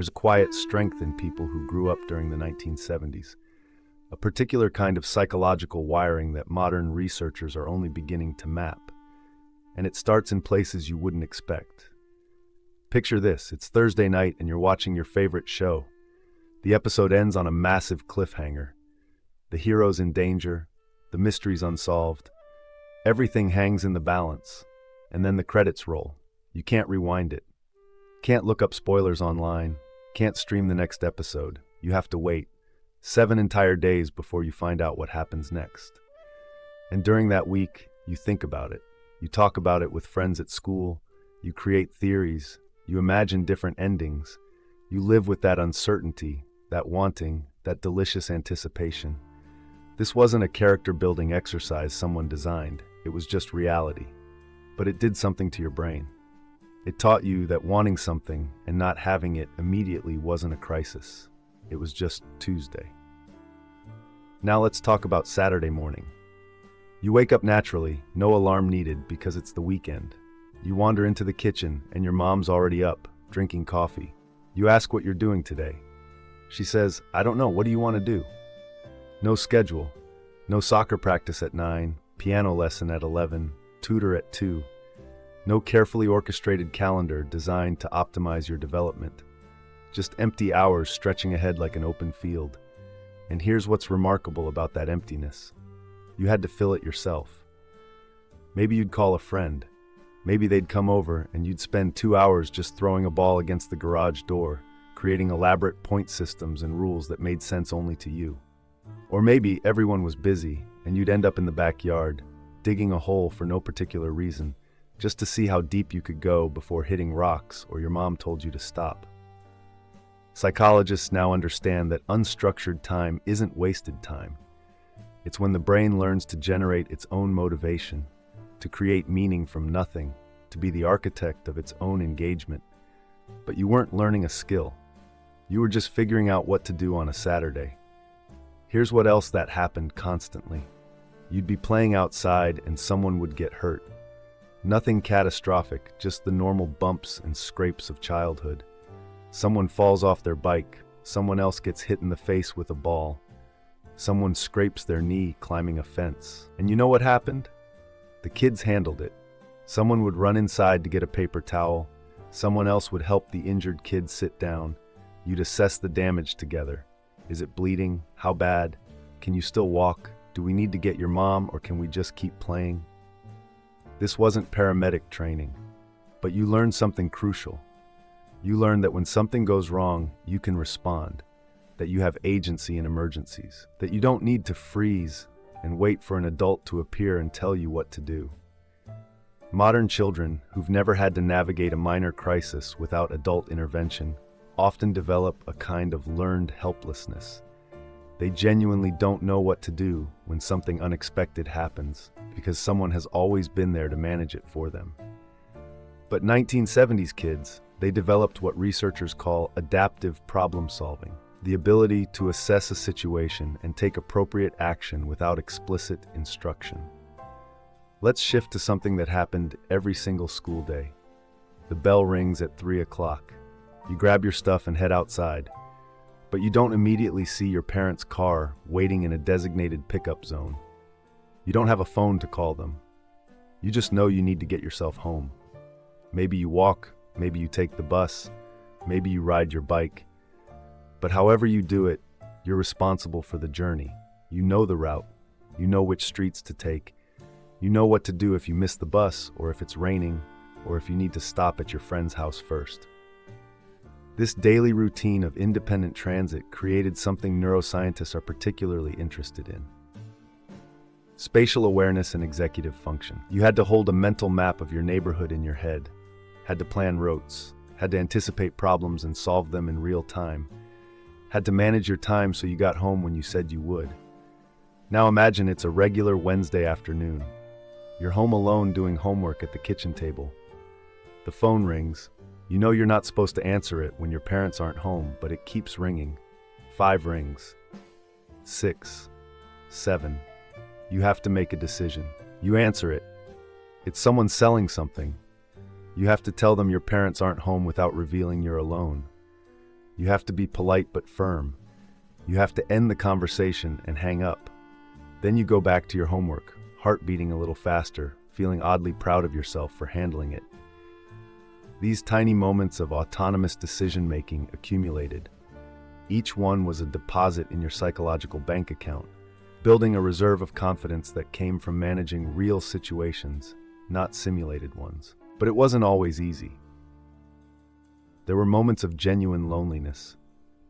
There's a quiet strength in people who grew up during the 1970s, a particular kind of psychological wiring that modern researchers are only beginning to map. And it starts in places you wouldn't expect. Picture this, it's Thursday night and you're watching your favorite show. The episode ends on a massive cliffhanger. The hero's in danger, the mystery's unsolved, everything hangs in the balance, and then the credits roll. You can't rewind it. Can't look up spoilers online, can't stream the next episode. You have to wait 7 entire days before you find out what happens next. And during that week, you think about it. You talk about it with friends at school, you create theories, you imagine different endings, you live with that uncertainty, that wanting, that delicious anticipation. This wasn't a character-building exercise someone designed, it was just reality. But it did something to your brain. It taught you that wanting something and not having it immediately wasn't a crisis. It was just Tuesday. Now let's talk about Saturday morning. You wake up naturally, no alarm needed because it's the weekend. You wander into the kitchen and your mom's already up, drinking coffee. You ask what you're doing today. She says, "I don't know, what do you want to do?" No schedule. No soccer practice at 9, piano lesson at 11, tutor at 2. No carefully orchestrated calendar designed to optimize your development. Just empty hours stretching ahead like an open field. And here's what's remarkable about that emptiness. You had to fill it yourself. Maybe you'd call a friend. Maybe they'd come over and you'd spend 2 hours just throwing a ball against the garage door, creating elaborate point systems and rules that made sense only to you. Or maybe everyone was busy and you'd end up in the backyard, digging a hole for no particular reason, just to see how deep you could go before hitting rocks or your mom told you to stop. Psychologists now understand that unstructured time isn't wasted time. It's when the brain learns to generate its own motivation, to create meaning from nothing, to be the architect of its own engagement. But you weren't learning a skill. You were just figuring out what to do on a Saturday. Here's what else that happened constantly. You'd be playing outside and someone would get hurt. Nothing catastrophic, just the normal bumps and scrapes of childhood. Someone falls off their bike, someone else gets hit in the face with a ball. Someone scrapes their knee climbing a fence. And you know what happened? The kids handled it. Someone would run inside to get a paper towel. Someone else would help the injured kid sit down. You'd assess the damage together. Is it bleeding? How bad? Can you still walk? Do we need to get your mom or can we just keep playing? This wasn't paramedic training, but you learned something crucial. You learned that when something goes wrong, you can respond. That you have agency in emergencies, that you don't need to freeze and wait for an adult to appear and tell you what to do. Modern children who've never had to navigate a minor crisis without adult intervention often develop a kind of learned helplessness. They genuinely don't know what to do when something unexpected happens because someone has always been there to manage it for them. But 1970s kids, they developed what researchers call adaptive problem solving. The ability to assess a situation and take appropriate action without explicit instruction. Let's shift to something that happened every single school day. The bell rings at 3 o'clock. You grab your stuff and head outside, but you don't immediately see your parents' car waiting in a designated pickup zone. You don't have a phone to call them. You just know you need to get yourself home. Maybe you walk, maybe you take the bus, maybe you ride your bike. But however you do it, you're responsible for the journey. You know the route. You know which streets to take. You know what to do if you miss the bus, or if it's raining, or if you need to stop at your friend's house first. This daily routine of independent transit created something neuroscientists are particularly interested in. Spatial awareness and executive function. You had to hold a mental map of your neighborhood in your head, had to plan routes, had to anticipate problems and solve them in real time, had to manage your time so you got home when you said you would. Now imagine it's a regular Wednesday afternoon. You're home alone doing homework at the kitchen table. The phone rings. You know you're not supposed to answer it when your parents aren't home, but it keeps ringing. 5 rings. 6. 7. You have to make a decision. You answer it. It's someone selling something. You have to tell them your parents aren't home without revealing you're alone. You have to be polite but firm. You have to end the conversation and hang up. Then you go back to your homework, heart beating a little faster, feeling oddly proud of yourself for handling it. These tiny moments of autonomous decision-making accumulated. Each one was a deposit in your psychological bank account, building a reserve of confidence that came from managing real situations, not simulated ones. But it wasn't always easy. There were moments of genuine loneliness,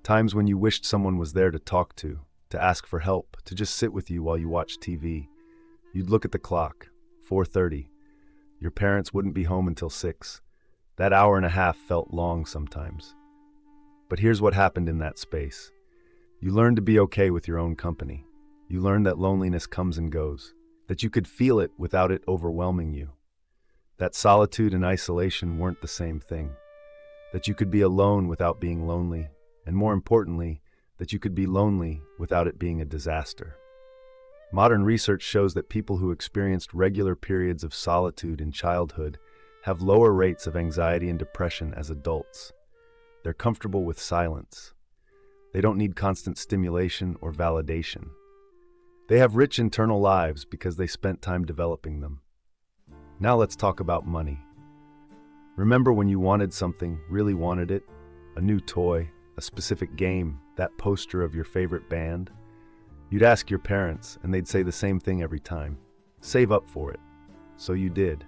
times when you wished someone was there to talk to ask for help, to just sit with you while you watched TV. You'd look at the clock, 4:30. Your parents wouldn't be home until 6. That hour and a half felt long sometimes. But here's what happened in that space. You learned to be okay with your own company. You learned that loneliness comes and goes, that you could feel it without it overwhelming you. That solitude and isolation weren't the same thing. That you could be alone without being lonely, and more importantly, that you could be lonely without it being a disaster. Modern research shows that people who experienced regular periods of solitude in childhood have lower rates of anxiety and depression as adults. They're comfortable with silence. They don't need constant stimulation or validation. They have rich internal lives because they spent time developing them. Now let's talk about money. Remember when you wanted something, really wanted it? A new toy, a specific game, that poster of your favorite band? You'd ask your parents, and they'd say the same thing every time. Save up for it. So you did.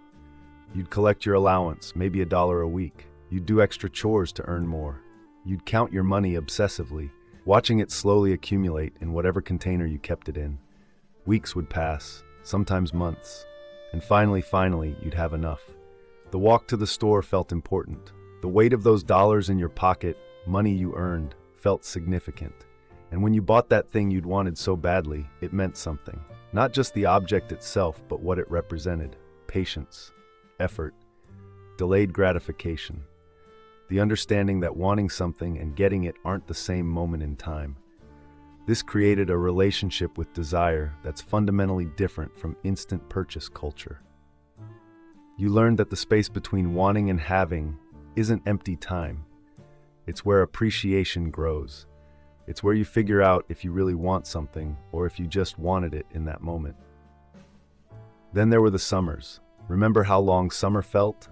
You'd collect your allowance, maybe $1 a week. You'd do extra chores to earn more. You'd count your money obsessively, watching it slowly accumulate in whatever container you kept it in. Weeks would pass, sometimes months, and finally, you'd have enough. The walk to the store felt important. The weight of those dollars in your pocket, money you earned, felt significant. And when you bought that thing you'd wanted so badly, it meant something. Not just the object itself, but what it represented. Patience, effort, delayed gratification. The understanding that wanting something and getting it aren't the same moment in time. This created a relationship with desire that's fundamentally different from instant purchase culture. You learned that the space between wanting and having isn't empty time. It's where appreciation grows. It's where you figure out if you really want something or if you just wanted it in that moment. Then there were the summers. Remember how long summer felt?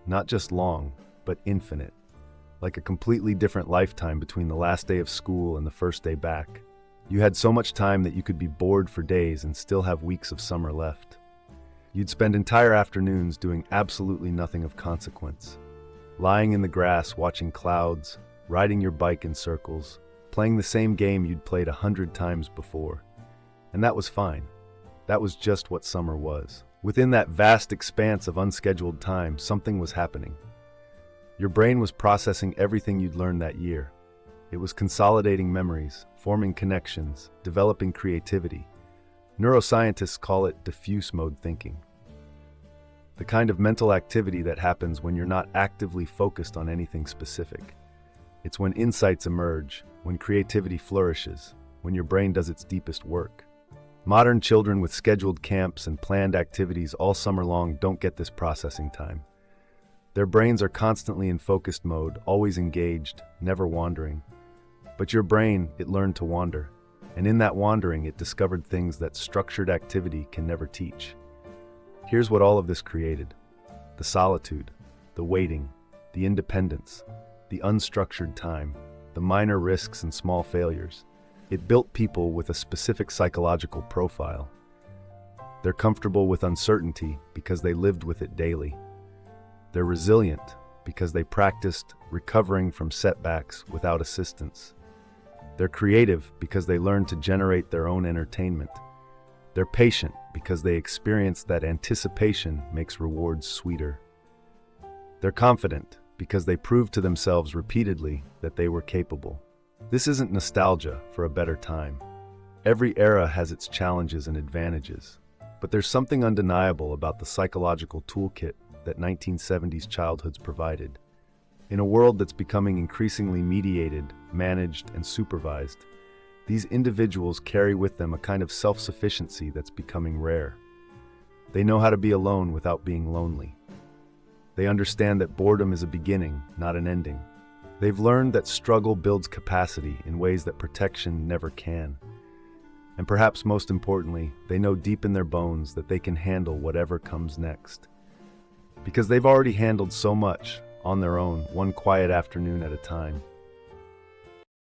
Not just long, but infinite. Like a completely different lifetime between the last day of school and the first day back. You had so much time that you could be bored for days and still have weeks of summer left. You'd spend entire afternoons doing absolutely nothing of consequence. Lying in the grass watching clouds, riding your bike in circles, playing the same game you'd played 100 times before. And that was fine. That was just what summer was. Within that vast expanse of unscheduled time, something was happening. Your brain was processing everything you'd learned that year. It was consolidating memories, forming connections, developing creativity. Neuroscientists call it diffuse mode thinking. The kind of mental activity that happens when you're not actively focused on anything specific. It's when insights emerge, when creativity flourishes, when your brain does its deepest work. Modern children with scheduled camps and planned activities all summer long don't get this processing time. Their brains are constantly in focused mode, always engaged, never wandering. But your brain, it learned to wander. And in that wandering, it discovered things that structured activity can never teach. Here's what all of this created: the solitude, the waiting, the independence, the unstructured time, the minor risks and small failures. It built people with a specific psychological profile. They're comfortable with uncertainty because they lived with it daily. They're resilient because they practiced recovering from setbacks without assistance. They're creative because they learned to generate their own entertainment. They're patient because they experienced that anticipation makes rewards sweeter. They're confident because they proved to themselves repeatedly that they were capable. This isn't nostalgia for a better time. Every era has its challenges and advantages, but there's something undeniable about the psychological toolkit that 1970s childhoods provided. In a world that's becoming increasingly mediated, managed, and supervised, these individuals carry with them a kind of self-sufficiency that's becoming rare. They know how to be alone without being lonely. They understand that boredom is a beginning, not an ending. They've learned that struggle builds capacity in ways that protection never can. And perhaps most importantly, they know deep in their bones that they can handle whatever comes next. Because they've already handled so much on their own, one quiet afternoon at a time.